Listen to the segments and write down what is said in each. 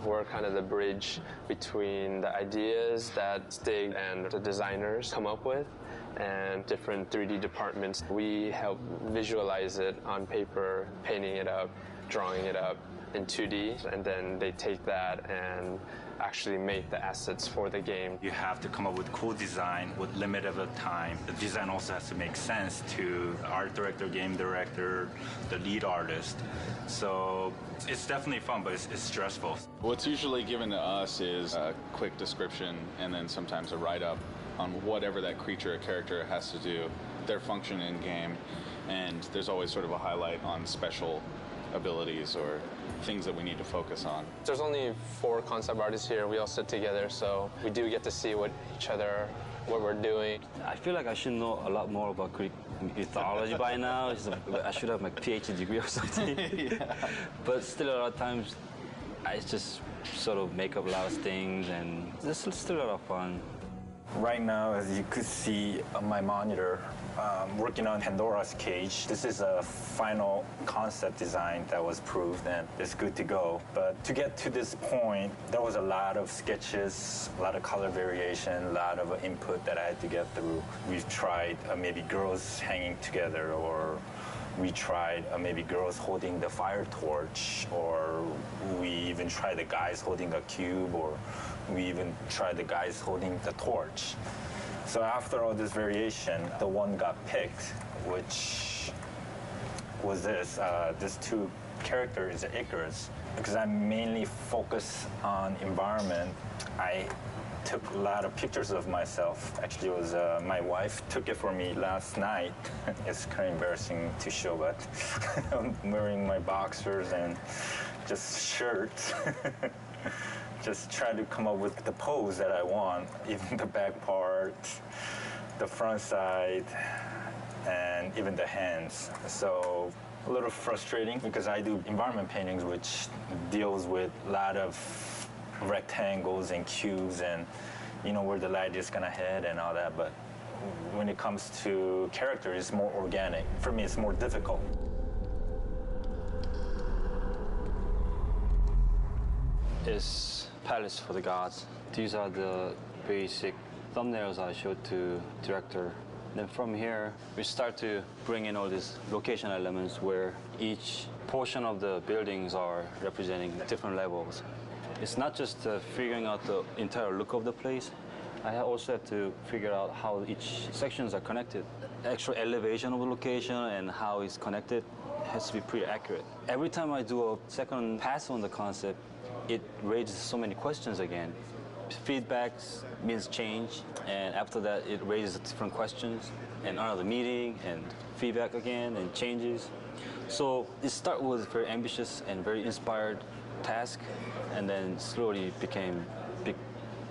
We're kind of the bridge between the ideas that Stig and the designers come up with and different 3D departments. We help visualize it on paper, painting it up, drawing it up in 2D, and then they take that and actually make the assets for the game. You have to come up with cool design with limited time. The design also has to make sense to the art director, game director, the lead artist. So it's definitely fun, but it's stressful. What's usually given to us is a quick description and then sometimes a write-up on whatever that creature or character has to do, their function in game, and there's always sort of a highlight on special abilities or things that we need to focus on. There's only 4 concept artists here. We all sit together, so we do get to see what we're doing. I feel like I should know a lot more about Greek mythology by now. I should have my PhD degree or something. Yeah. But still, a lot of times, I just sort of make up a lot of things, and it's still a lot of fun. Right now, as you could see on my monitor, working on Pandora's Cage. This is a final concept design that was proved and it's good to go. But to get to this point, there was a lot of sketches, a lot of color variation, a lot of input that I had to get through. We've tried maybe girls hanging together, or we tried maybe girls holding the fire torch, or we even tried the guys holding a cube, or we even tried the guys holding the torch. So after all this variation, the one got picked, which was this 2 characters, Icarus. Because I mainly focus on environment, I took a lot of pictures of myself. Actually, it was my wife took it for me last night. It's kind of embarrassing to show, but I'm wearing my boxers and just shirt. Just try to come up with the pose that I want, even the back part, the front side, and even the hands. So a little frustrating because I do environment paintings, which deals with a lot of rectangles and cubes and where the light is gonna head and all that. But when it comes to character, it's more organic. For me, it's more difficult. Is Palace for the Gods. These are the basic thumbnails I showed to director. Then from here, we start to bring in all these location elements where each portion of the buildings are representing different levels. It's not just figuring out the entire look of the place. I also have to figure out how each sections are connected. The actual elevation of the location and how it's connected has to be pretty accurate. Every time I do a second pass on the concept, it raises so many questions again. Feedback means change, and after that it raises different questions, and another meeting, and feedback again, and changes. So it started with a very ambitious and very inspired task, and then slowly became a big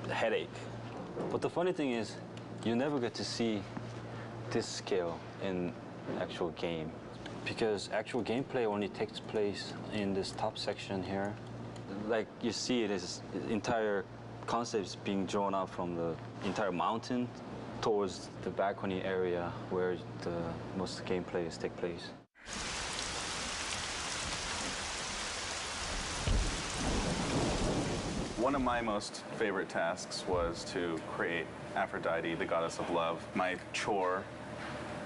headache. But the funny thing is, you never get to see this scale in an actual game, because actual gameplay only takes place in this top section here. Like you see, this entire concept is being drawn out from the entire mountain towards the balcony area where the most gameplays take place. One of my most favorite tasks was to create Aphrodite, the goddess of love. My chore,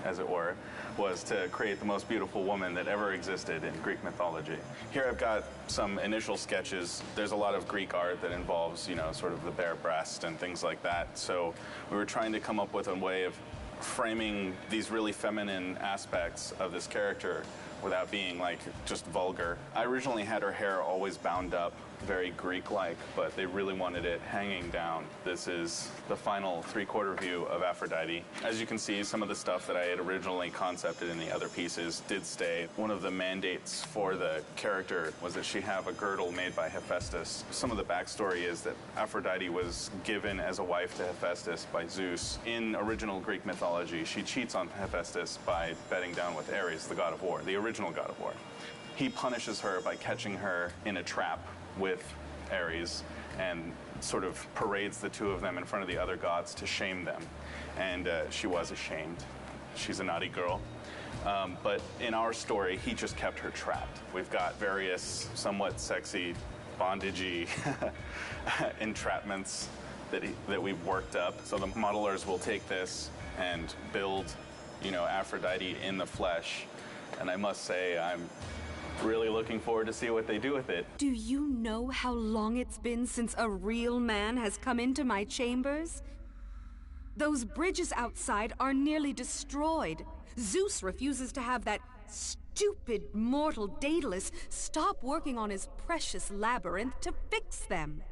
as it were, was to create the most beautiful woman that ever existed in Greek mythology. Here I've got some initial sketches. There's a lot of Greek art that involves, sort of the bare breast and things like that. So we were trying to come up with a way of framing these really feminine aspects of this character without being just vulgar. I originally had her hair always bound up, very Greek-like, but they really wanted it hanging down. This is the final 3/4 view of Aphrodite. As you can see, some of the stuff that I had originally concepted in the other pieces did stay. One of the mandates for the character was that she have a girdle made by Hephaestus. Some of the backstory is that Aphrodite was given as a wife to Hephaestus by Zeus. In original Greek mythology, she cheats on Hephaestus by bedding down with Ares, the god of war, the original god of war. He punishes her by catching her in a trap with Ares and sort of parades the two of them in front of the other gods to shame them. And she was ashamed. She's a naughty girl. But in our story, he just kept her trapped. We've got various somewhat sexy bondagey entrapments that we've worked up. So the modelers will take this and build, Aphrodite in the flesh. And I must say, I'm really looking forward to see what they do with it. Do you know how long it's been since a real man has come into my chambers? Those bridges outside are nearly destroyed. Zeus refuses to have that stupid mortal Daedalus stop working on his precious labyrinth to fix them.